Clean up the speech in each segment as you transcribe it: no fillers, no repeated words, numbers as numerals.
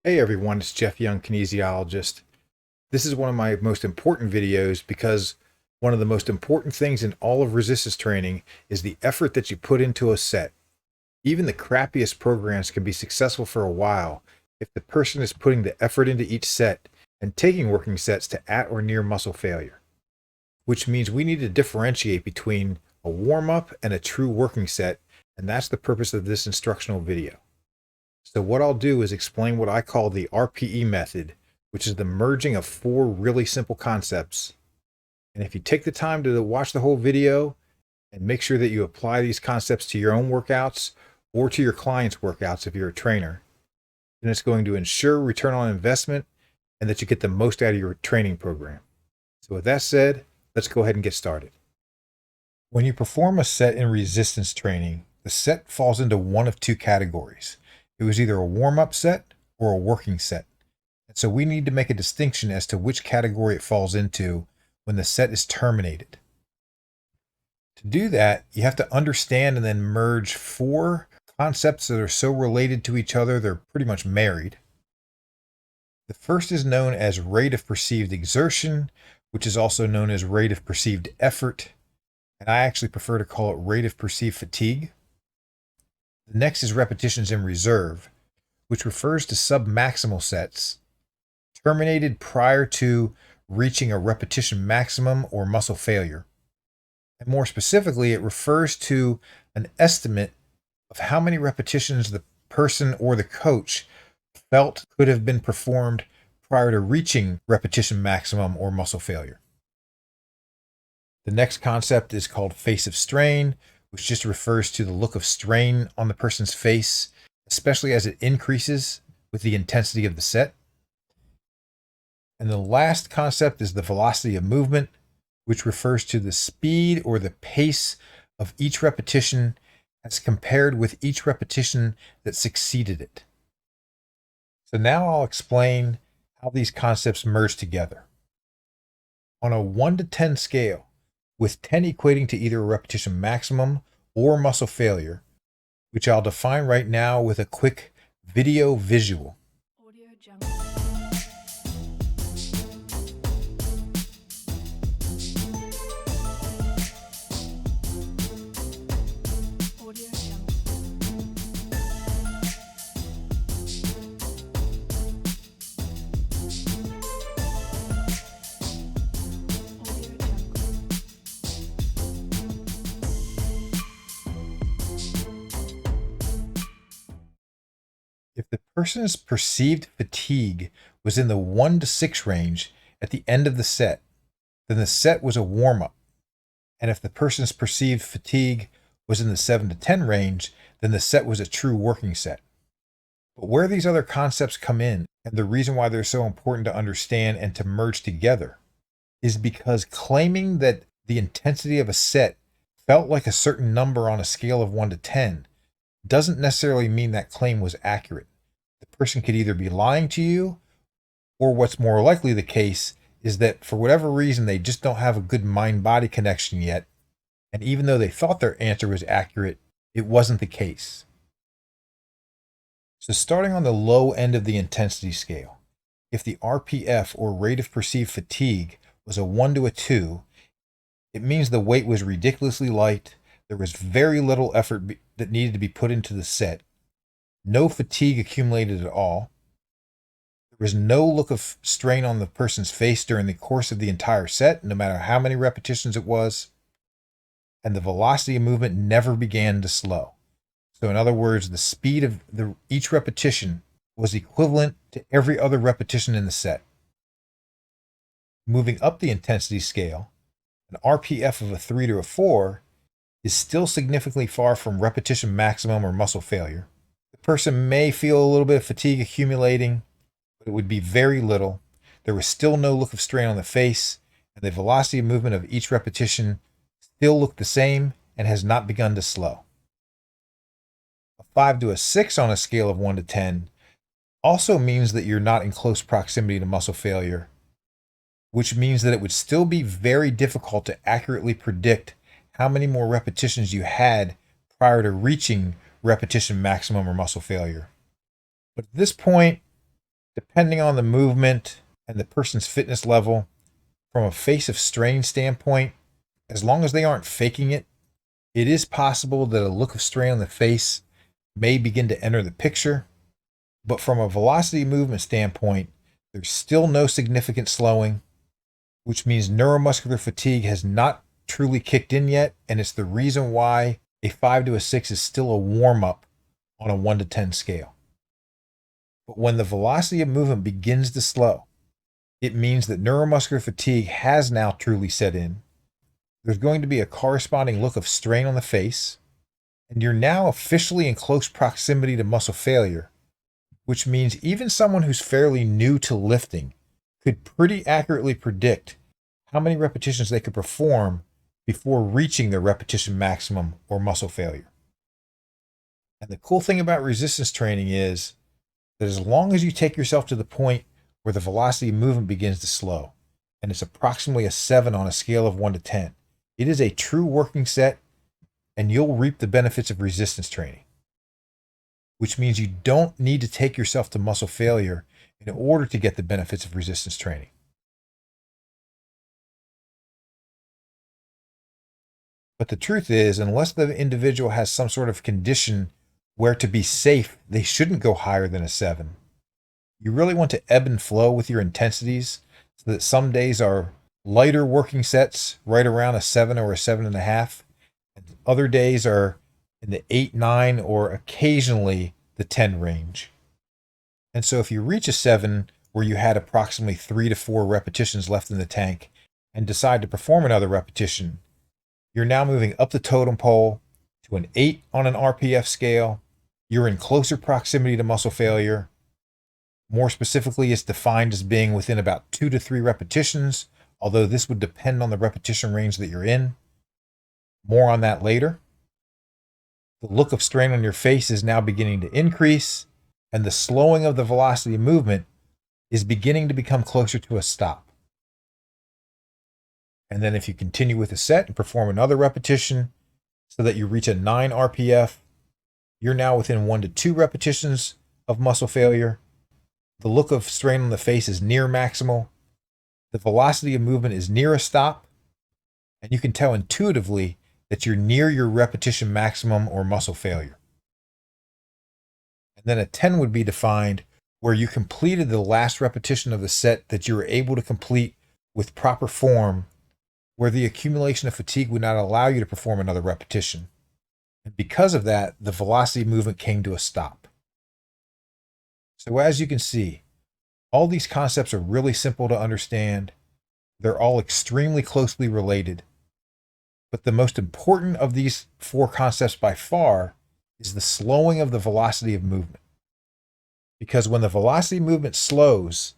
Hey everyone, it's Jeff Young, kinesiologist. This is one of my most important videos because one of the most important things in all of resistance training is the effort that you put into a set. Even the crappiest programs can be successful for a while if the person is putting the effort into each set and taking working sets to at or near muscle failure, which means we need to differentiate between a warm-up and a true working set, and that's the purpose of this instructional video. So what I'll do is explain what I call the RPE method, which is the merging of four really simple concepts. And if you take the time to watch the whole video and make sure that you apply these concepts to your own workouts or to your clients' workouts if you're a trainer, then it's going to ensure return on investment and that you get the most out of your training program. So with that said, let's go ahead and get started. When you perform a set in resistance training, the set falls into one of two categories. It was either a warm-up set or a working set. And so we need to make a distinction as to which category it falls into when the set is terminated. To do that, you have to understand and then merge four concepts that are so related to each other they're pretty much married. The first is known as rate of perceived exertion, which is also known as rate of perceived effort, and I actually prefer to call it rate of perceived fatigue. The next is repetitions in reserve, which refers to submaximal sets terminated prior to reaching a repetition maximum or muscle failure. And more specifically, it refers to an estimate of how many repetitions the person or the coach felt could have been performed prior to reaching repetition maximum or muscle failure. The next concept is called face of strain, which just refers to the look of strain on the person's face, especially as it increases with the intensity of the set. And the last concept is the velocity of movement, which refers to the speed or the pace of each repetition as compared with each repetition that succeeded it. So now I'll explain how these concepts merge together. On a 1 to 10 scale, with 10 equating to either a repetition maximum or muscle failure, which I'll define right now with a quick video visual. Audio jungle. Audio jungle. If the person's perceived fatigue was in the 1 to 6 range at the end of the set, then the set was a warm-up. And if the person's perceived fatigue was in the 7 to 10 range, then the set was a true working set. But where these other concepts come in, and the reason why they're so important to understand and to merge together, is because claiming that the intensity of a set felt like a certain number on a scale of 1 to 10 doesn't necessarily mean that claim was accurate. The person could either be lying to you, or what's more likely the case is that for whatever reason they just don't have a good mind-body connection yet, and even though they thought their answer was accurate, it wasn't the case. So starting on the low end of the intensity scale, if the RPF or rate of perceived fatigue was a 1 to a 2, it means the weight was ridiculously light. There was very little effort that needed to be put into the set. No fatigue accumulated at all. There was no look of strain on the person's face during the course of the entire set, no matter how many repetitions it was. And the velocity of movement never began to slow. So in other words, the speed of each repetition was equivalent to every other repetition in the set. Moving up the intensity scale, an RPF of a 3 to a 4 is still significantly far from repetition maximum or muscle failure. The person may feel a little bit of fatigue accumulating, but it would be very little. There was still no look of strain on the face, and the velocity of movement of each repetition still looked the same and has not begun to slow. A 5 to a 6 on a scale of 1 to 10 also means that you're not in close proximity to muscle failure, which means that it would still be very difficult to accurately predict how many more repetitions you had prior to reaching repetition maximum or muscle failure. But at this point, Depending on the movement and the person's fitness level, from a face of strain standpoint, as long as they aren't faking it, it is possible that a look of strain on the face may begin to enter the picture. But from a velocity movement standpoint, there's still no significant slowing, which means neuromuscular fatigue has not truly kicked in yet, and it's the reason why a 5 to a 6 is still a warm-up on a 1 to 10 scale. But when the velocity of movement begins to slow, it means that neuromuscular fatigue has now truly set in. There's going to be a corresponding look of strain on the face, and you're now officially in close proximity to muscle failure, which means even someone who's fairly new to lifting could pretty accurately predict how many repetitions they could perform before reaching their repetition maximum or muscle failure. And the cool thing about resistance training is that as long as you take yourself to the point where the velocity of movement begins to slow, and it's approximately a 7 on a scale of 1 to 10, it is a true working set, and you'll reap the benefits of resistance training, which means you don't need to take yourself to muscle failure in order to get the benefits of resistance training. But the truth is, unless the individual has some sort of condition where to be safe, they shouldn't go higher than a 7. You really want to ebb and flow with your intensities so that some days are lighter working sets, right around a 7 or a 7.5, and other days are in the 8, 9, or occasionally the 10 range. And so if you reach a 7 where you had approximately 3 to 4 repetitions left in the tank and decide to perform another repetition, you're now moving up the totem pole to an 8 on an RPF scale. You're in closer proximity to muscle failure. More specifically, it's defined as being within about 2 to 3 repetitions, although this would depend on the repetition range that you're in. More on that later. The look of strain on your face is now beginning to increase, and the slowing of the velocity of movement is beginning to become closer to a stop. And then if you continue with the set and perform another repetition so that you reach a 9 RPF, you're now within 1 to 2 repetitions of muscle failure. The look of strain on the face is near maximal. The velocity of movement is near a stop. And you can tell intuitively that you're near your repetition maximum or muscle failure. And then a 10 would be defined where you completed the last repetition of the set that you were able to complete with proper form, where the accumulation of fatigue would not allow you to perform another repetition. And because of that, the velocity of movement came to a stop. So as you can see, all these concepts are really simple to understand. They're all extremely closely related. But the most important of these 4 concepts by far is the slowing of the velocity of movement. Because when the velocity of movement slows,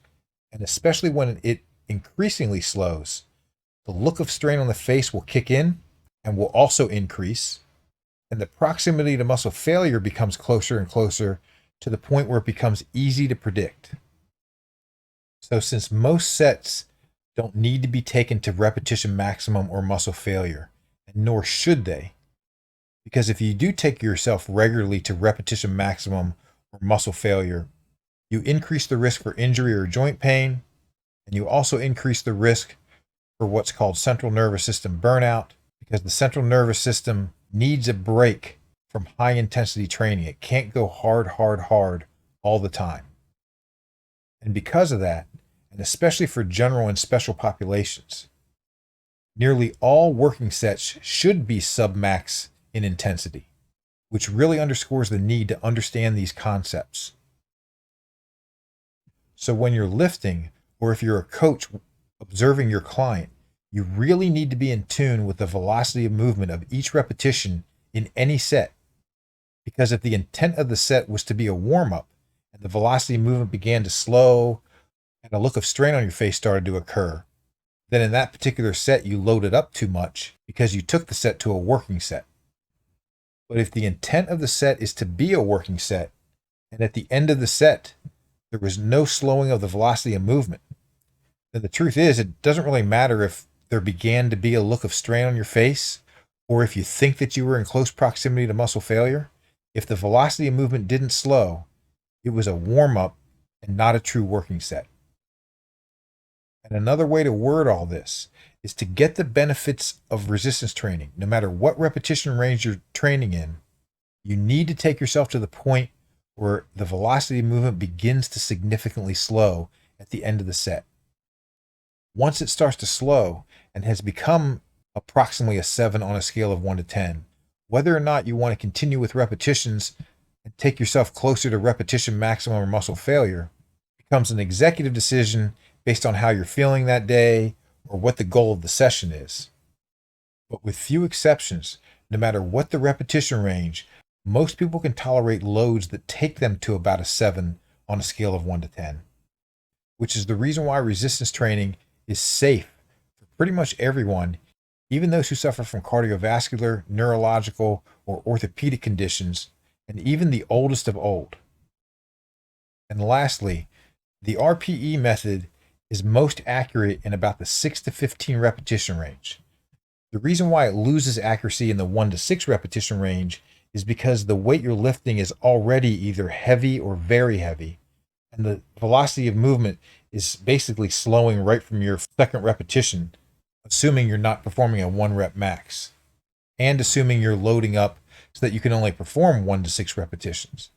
and especially when it increasingly slows, the look of strain on the face will kick in and will also increase, and the proximity to muscle failure becomes closer and closer to the point where it becomes easy to predict. So since most sets don't need to be taken to repetition maximum or muscle failure, and nor should they, because if you do take yourself regularly to repetition maximum or muscle failure, you increase the risk for injury or joint pain, and you also increase the risk for what's called central nervous system burnout, because the central nervous system needs a break from high intensity training. It can't go hard all the time. And because of that, and especially for general and special populations, nearly all working sets should be submax in intensity, which really underscores the need to understand these concepts. So when you're lifting, or if you're a coach observing your client, you really need to be in tune with the velocity of movement of each repetition in any set. Because if the intent of the set was to be a warm-up and the velocity of movement began to slow and a look of strain on your face started to occur, then in that particular set you loaded up too much because you took the set to a working set. But if the intent of the set is to be a working set, and at the end of the set there was no slowing of the velocity of movement, then the truth is it doesn't really matter if there began to be a look of strain on your face, or if you think that you were in close proximity to muscle failure. If the velocity of movement didn't slow, it was a warm-up and not a true working set. And another way to word all this is to get the benefits of resistance training, no matter what repetition range you're training in, you need to take yourself to the point where the velocity of movement begins to significantly slow at the end of the set. Once it starts to slow and has become approximately a 7 on a scale of 1 to 10, whether or not you want to continue with repetitions and take yourself closer to repetition maximum or muscle failure becomes an executive decision based on how you're feeling that day or what the goal of the session is. But with few exceptions, no matter what the repetition range, most people can tolerate loads that take them to about a 7 on a scale of 1 to 10, which is the reason why resistance training is safe for pretty much everyone, even those who suffer from cardiovascular, neurological, or orthopedic conditions, and even the oldest of old. And lastly, the RPE method is most accurate in about the 6 to 15 repetition range. The reason why it loses accuracy in the 1 to 6 repetition range is because the weight you're lifting is already either heavy or very heavy, and the velocity of movement is basically slowing right from your second repetition, assuming you're not performing a 1 rep max, and assuming you're loading up so that you can only perform 1 to 6 repetitions.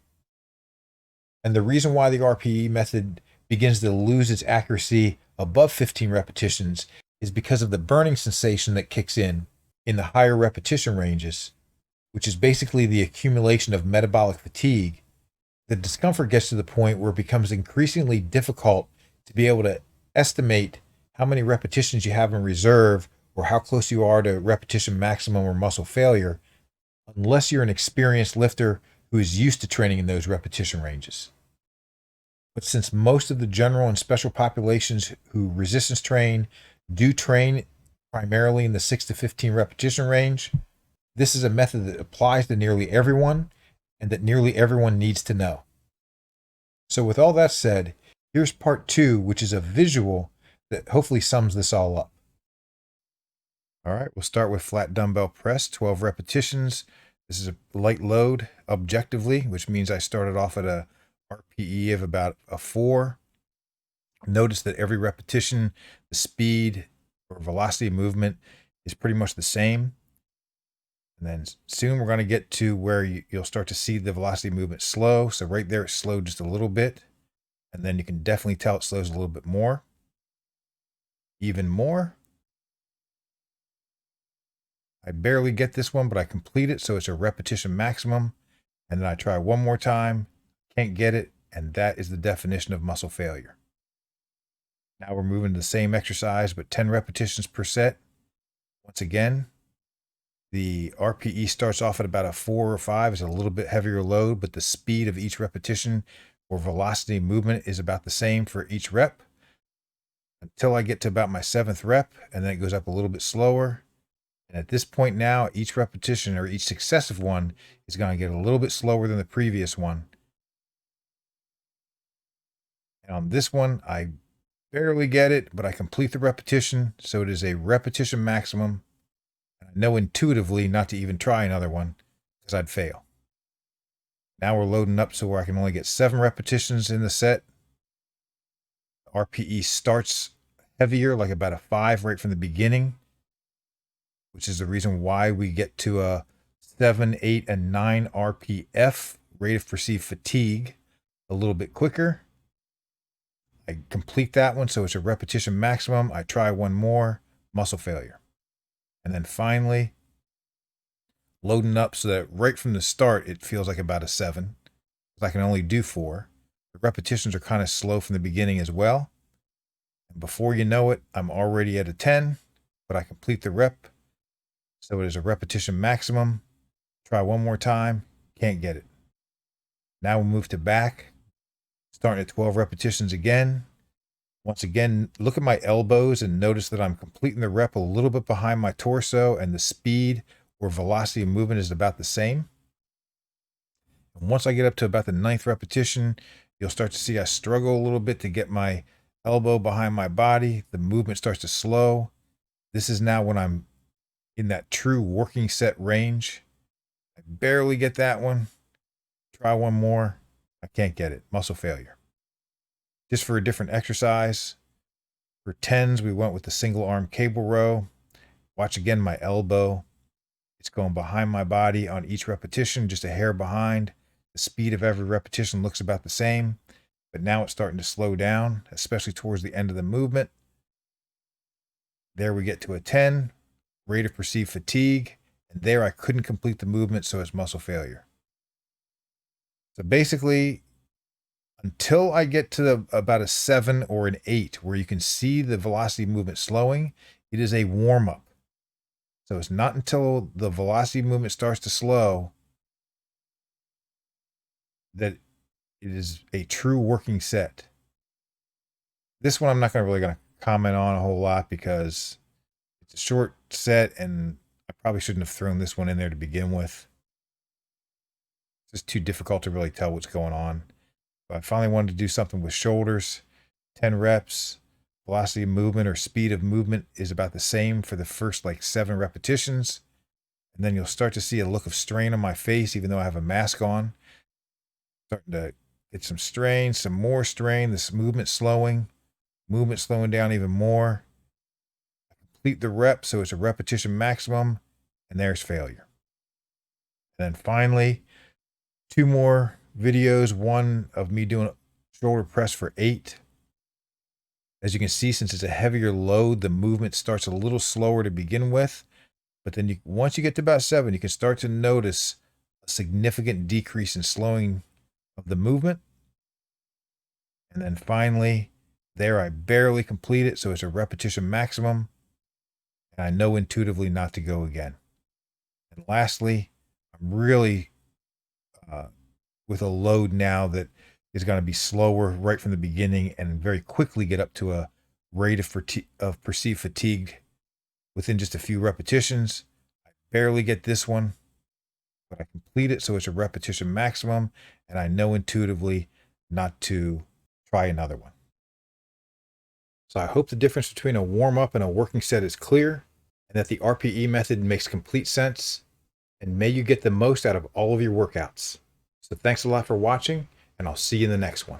And the reason why the RPE method begins to lose its accuracy above 15 repetitions is because of the burning sensation that kicks in the higher repetition ranges, which is basically the accumulation of metabolic fatigue. The discomfort gets to the point where it becomes increasingly difficult to be able to estimate how many repetitions you have in reserve or how close you are to repetition maximum or muscle failure, unless you're an experienced lifter who is used to training in those repetition ranges. But since most of the general and special populations who resistance train do train primarily in the 6 to 15 repetition range, this is a method that applies to nearly everyone and that nearly everyone needs to know. So with all that said, here's part 2, which is a visual that hopefully sums this all up. All right, we'll start with flat dumbbell press, 12 repetitions. This is a light load objectively, which means I started off at a RPE of about a 4. Notice that every repetition, the speed or velocity of movement is pretty much the same. And then soon we're going to get to where you'll start to see the velocity of movement slow. So right there, it slowed just a little bit. And then you can definitely tell it slows a little bit more. Even more. I barely get this one, but I complete it. So it's a repetition maximum. And then I try one more time. Can't get it. And that is the definition of muscle failure. Now we're moving to the same exercise, but 10 repetitions per set. Once again, the RPE starts off at about a 4 or 5. It's a little bit heavier load, but the speed of each repetition or velocity of movement is about the same for each rep until I get to about my 7th rep, and then it goes up a little bit slower. And at this point now, each repetition or each successive one is going to get a little bit slower than the previous one. And on this one, I barely get it, but I complete the repetition, so it is a repetition maximum. And I know intuitively not to even try another one because I'd fail. Now we're loading up so where I can only get 7 repetitions in the set. RPE starts heavier, like about a 5 right from the beginning, which is the reason why we get to a 7, 8, and 9 RPF, rate of perceived fatigue, a little bit quicker. I complete that one, so it's a repetition maximum. I try one more, muscle failure. And then finally, loading up so that right from the start, it feels like about a 7. I can only do 4. The repetitions are kind of slow from the beginning as well. And before you know it, I'm already at a 10, but I complete the rep. So it is a repetition maximum. Try one more time, can't get it. Now we'll move to back, starting at 12 repetitions again. Once again, look at my elbows and notice that I'm completing the rep a little bit behind my torso, and the speed or velocity of movement is about the same. And once I get up to about the 9th repetition, you'll start to see I struggle a little bit to get my elbow behind my body. The movement starts to slow. This is now when I'm in that true working set range. I barely get that one. Try one more. I can't get it. Muscle failure. Just for a different exercise, for 10s, we went with the single arm cable row. Watch again my elbow. It's going behind my body on each repetition, just a hair behind. The speed of every repetition looks about the same, but now it's starting to slow down, especially towards the end of the movement. There we get to a 10, rate of perceived fatigue, and there I couldn't complete the movement, so it's muscle failure. So basically, until I get to about a 7 or an 8, where you can see the velocity movement slowing, it is a warm-up. So it's not until the velocity movement starts to slow that it is a true working set. This one I'm not really going to comment on a whole lot because it's a short set and I probably shouldn't have thrown this one in there to begin with. It's just too difficult to really tell what's going on. But I finally wanted to do something with shoulders. 10 reps. Velocity of movement or speed of movement is about the same for the first 7 repetitions. And then you'll start to see a look of strain on my face, even though I have a mask on. Starting to get some strain, some more strain, this movement slowing down even more. I complete the rep, so it's a repetition maximum, and there's failure. And then finally, 2 more videos, one of me doing shoulder press for 8. As you can see, since it's a heavier load, the movement starts a little slower to begin with. But then once you get to about 7, you can start to notice a significant decrease in slowing of the movement. And then finally, there I barely complete it, so it's a repetition maximum. And I know intuitively not to go again. And lastly, I'm really with a load now that is going to be slower right from the beginning and very quickly get up to a rate of perceived fatigue within just a few repetitions. I barely get this one, but I complete it, so it's a repetition maximum, and I know intuitively not to try another one. So I hope the difference between a warm-up and a working set is clear, and that the RPE method makes complete sense, and may you get the most out of all of your workouts. So thanks a lot for watching, and I'll see you in the next one.